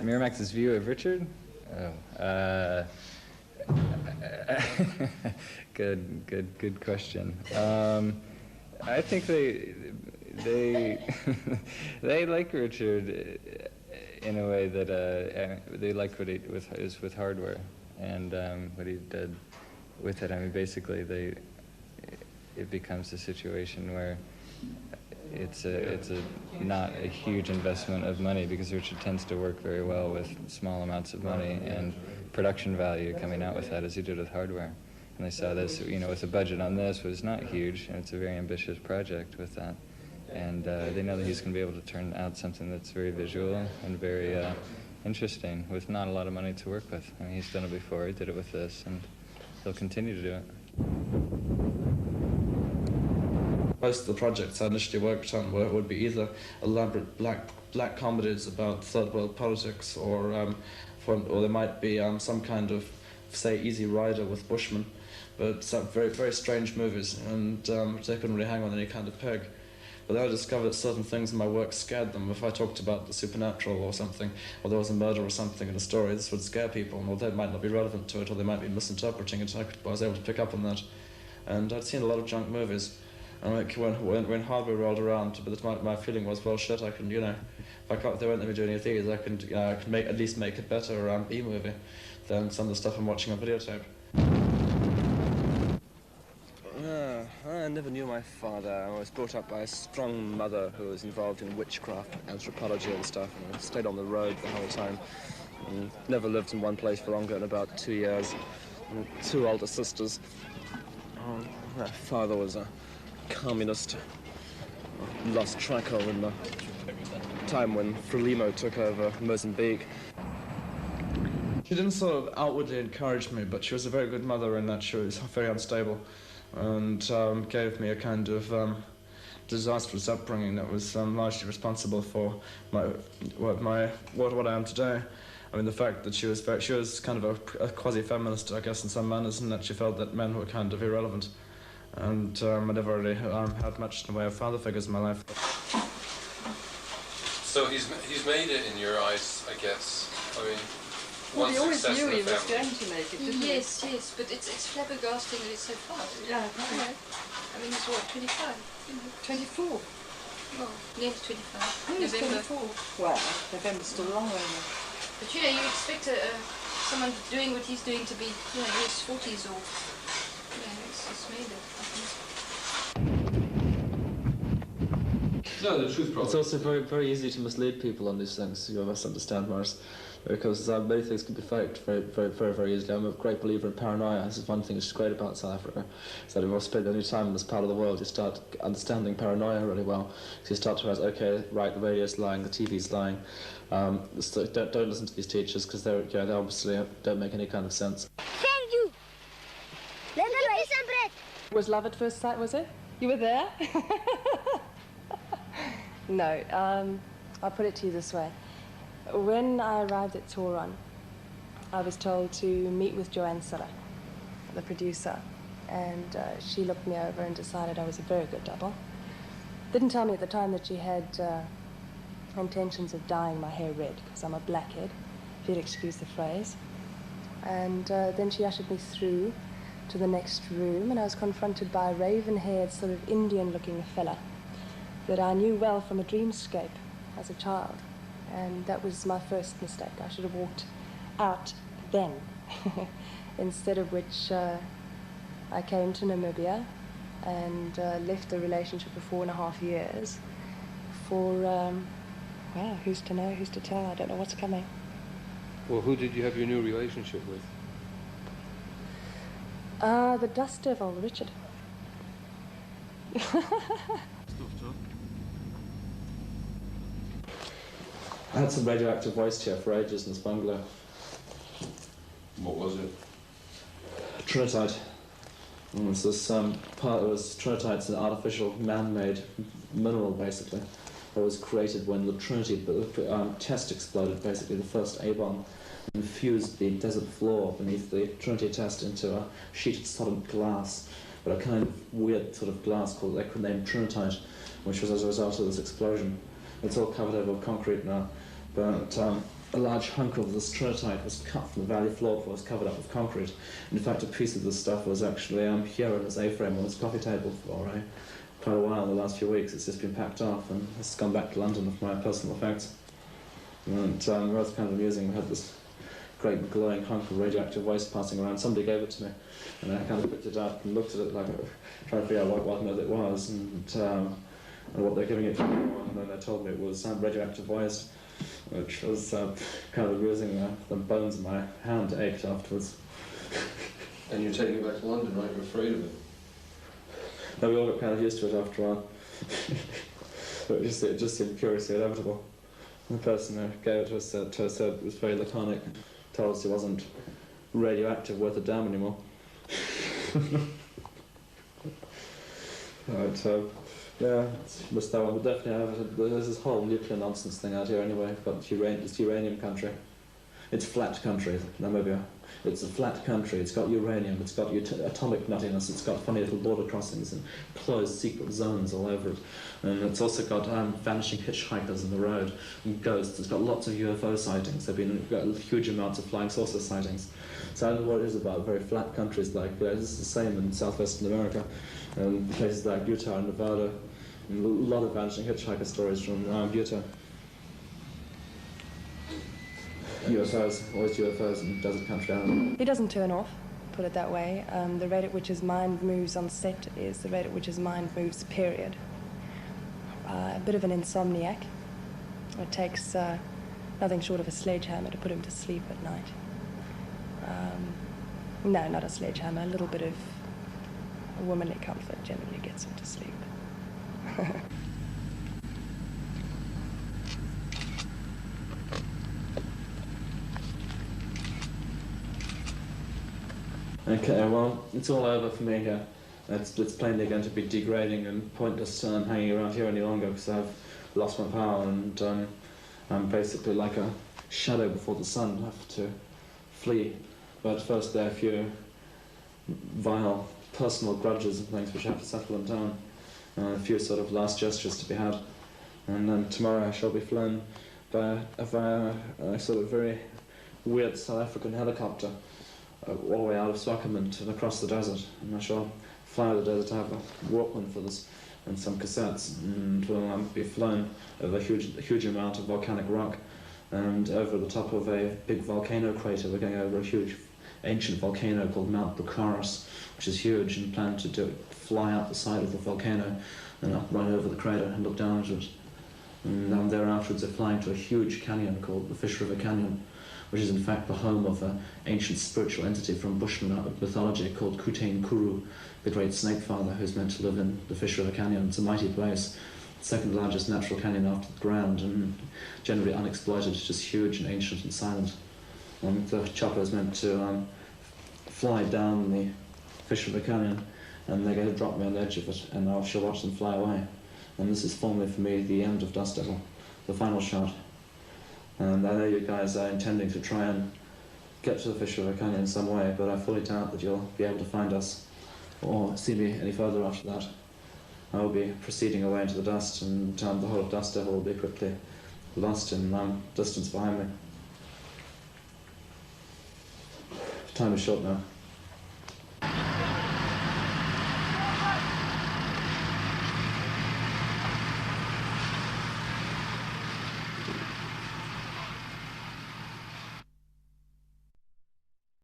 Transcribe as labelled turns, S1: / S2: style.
S1: Miramax's view of Richard? Oh, good question. I think they they like Richard in a way that they like what he is with hardware and what he did with it. I mean, basically, it becomes a situation where it's not a huge investment of money, because Richard tends to work very well with small amounts of money and production value coming out with that, as he did with hardware. And they saw this, with the budget on this was not huge, and it's a very ambitious project with that. And they know that he's going to be able to turn out something that's very visual and very interesting with not a lot of money to work with. I mean, he's done it before, he did it with this, and he'll continue to do it.
S2: Most of the projects I initially worked on would be either elaborate black comedies about third world politics, or there might be some kind of, say, Easy Rider with Bushmen, but some very, very strange movies, and they couldn't really hang on any kind of peg. But then I discovered that certain things in my work scared them. If I talked about the supernatural or something, or there was a murder or something in a story, this would scare people, and although it might not be relevant to it, or they might be misinterpreting it, I was able to pick up on that. And I'd seen a lot of junk movies. And when hardware rolled around, but my feeling was, well, shit, I can, if they won't let me do any of these, I can at least make a better B-movie than some of the stuff I'm watching on videotape.
S3: I never knew my father. I was brought up by a strong mother who was involved in witchcraft, anthropology and stuff, and I stayed on the road the whole time. And never lived in one place for longer than about 2 years. And 2 older sisters. My father was a communist, lost track of in the time when Frelimo took over Mozambique.
S2: She didn't sort of outwardly encourage me, but she was a very good mother in that she was very unstable, and gave me a kind of disastrous upbringing that was largely responsible for what I am today. I mean, the fact that she was kind of a quasi-feminist, I guess, in some manners, and that she felt that men were kind of irrelevant. And I never really had much in the way of father figures in my life.
S4: So he's made it in your eyes, I guess. I mean,
S5: well, he always knew he was going to make it, didn't he?
S6: Yes, but it's flabbergasting that it's so fast.
S5: Yeah,
S6: right. I mean, he's what, 25?
S5: 24.
S6: Oh, nearly 25.
S5: He's 24. Well, November's still a long way away.
S6: But you expect someone doing what he's doing to be, in his 40s or, it's made it, I think.
S4: No, the truth probably.
S3: It's also very, very easy to mislead people on these things. You must understand, Morris, because many things can be faked very, very, very, very easily. I'm a great believer in paranoia. This is one thing that's great about South Africa, is that if you spend any time in this part of the world, you start understanding paranoia really well. So you start to realize, okay, right, the radio's lying, the TV's lying. So don't listen to these teachers, because they obviously don't make any kind of sense.
S7: Thank you. Let me eat some bread.
S8: Was love at first sight, was it? You were there? No, I'll put it to you this way. When I arrived at Toron, I was told to meet with Joanne Siller, the producer, and she looked me over and decided I was a very good double. Didn't tell me at the time that she had intentions of dyeing my hair red, because I'm a blackhead, if you'd excuse the phrase. And then she ushered me through to the next room, and I was confronted by a raven-haired, sort of Indian-looking fella that I knew well from a dreamscape as a child. And that was my first mistake. I should have walked out then, instead of which I came to Namibia and left the relationship for 4.5 years for, well, who's to know, who's to tell? I don't know what's coming.
S4: Well, who did you have your new relationship with?
S8: The dust devil, Richard.
S3: I had some radioactive waste here for ages in this bungalow.
S4: What was it?
S3: Trinitite. And it's this trinitite's an artificial, man-made mineral, basically, that was created when the Trinity test exploded, basically, the first A-bomb, and fused the desert floor beneath the Trinity test into a sheeted solid glass, but a kind of weird sort of glass called named Trinitite, which was as a result of this explosion. It's all covered over with concrete now, but
S2: a large hunk of this trinitite was cut from the valley floor before it was covered up with concrete. In fact, a piece of this stuff was actually here in this A-frame on this coffee table for quite a while in the last few weeks. It's just been packed off and it's gone back to London with my personal effects. And it was kind of amusing. We had this great glowing hunk of radioactive waste passing around. Somebody gave it to me, and I kind of picked it up and looked at it like trying to figure out what on earth it was and what they're giving it to me. And then they told me it was radioactive waste, which was kind of amusing. The bones in my hand ached afterwards.
S4: And you're taking it back to London, right? You're afraid of it?
S2: No, we all got kind of used to it after a while. But it just seemed curiously inevitable. The person who gave it to us said it was very laconic, told us it wasn't radioactive worth a damn anymore. Right, yeah, missed that one, but definitely there's this whole nuclear nonsense thing out here anyway. But it's uranium country. It's flat country, Namibia. It's a flat country, it's got uranium, it's got atomic nuttiness, it's got funny little border crossings and closed secret zones all over it. And it's also got vanishing hitchhikers in the road and ghosts. It's got lots of UFO sightings. There have been huge amounts of flying saucer sightings. So I don't know what it is about very flat countries like this. Is the same in southwestern America and places like Utah and Nevada. And a lot of vanishing hitchhiker stories from Utah. UFOs, always UFOs in desert country.
S8: He doesn't turn off, put it that way. The rate at which his mind moves on set is the rate at which his mind moves, period. A bit of an insomniac. It takes nothing short of a sledgehammer to put him to sleep at night. No, not a sledgehammer, a little bit of womanly comfort generally gets him to sleep.
S2: Okay, well, it's all over for me here. It's plainly going to be degrading and pointless hanging around here any longer because I've lost my power and I'm basically like a shadow before the sun. I have to flee. But first there are a few vile personal grudges and things which I have to settle in town. A few sort of last gestures to be had. And then tomorrow I shall be flown via a sort of very weird South African helicopter all the way out of Swakopmund and across the desert. And I shall fly out of the desert to have a Walkman for this and some cassettes, and will be flown over a huge amount of volcanic rock and over the top of a big volcano crater. We're going over a huge ancient volcano called Mount Bucharest, which is huge, and plan to fly out the side of the volcano and up right over the crater and look down at it. And there afterwards they're flying to a huge canyon called the Fish River Canyon, which is in fact the home of an ancient spiritual entity from Bushman mythology called Kutain Kuru, the great snake father who's meant to live in the Fish River Canyon. It's a mighty place, second largest natural canyon after the Grand, and generally unexploited, just huge and ancient and silent. And the chopper is meant to fly down the Fish River Canyon, and they're going to drop me on the edge of it, and I shall watch them fly away. And this is formally for me the end of Dust Devil, the final shot. And I know you guys are intending to try and get to the Fish River Canyon in some way, but I fully doubt that you'll be able to find us or see me any further after that. I will be proceeding away into the dust, and the whole of Dust Devil will be quickly lost in distance behind me. Time is short now.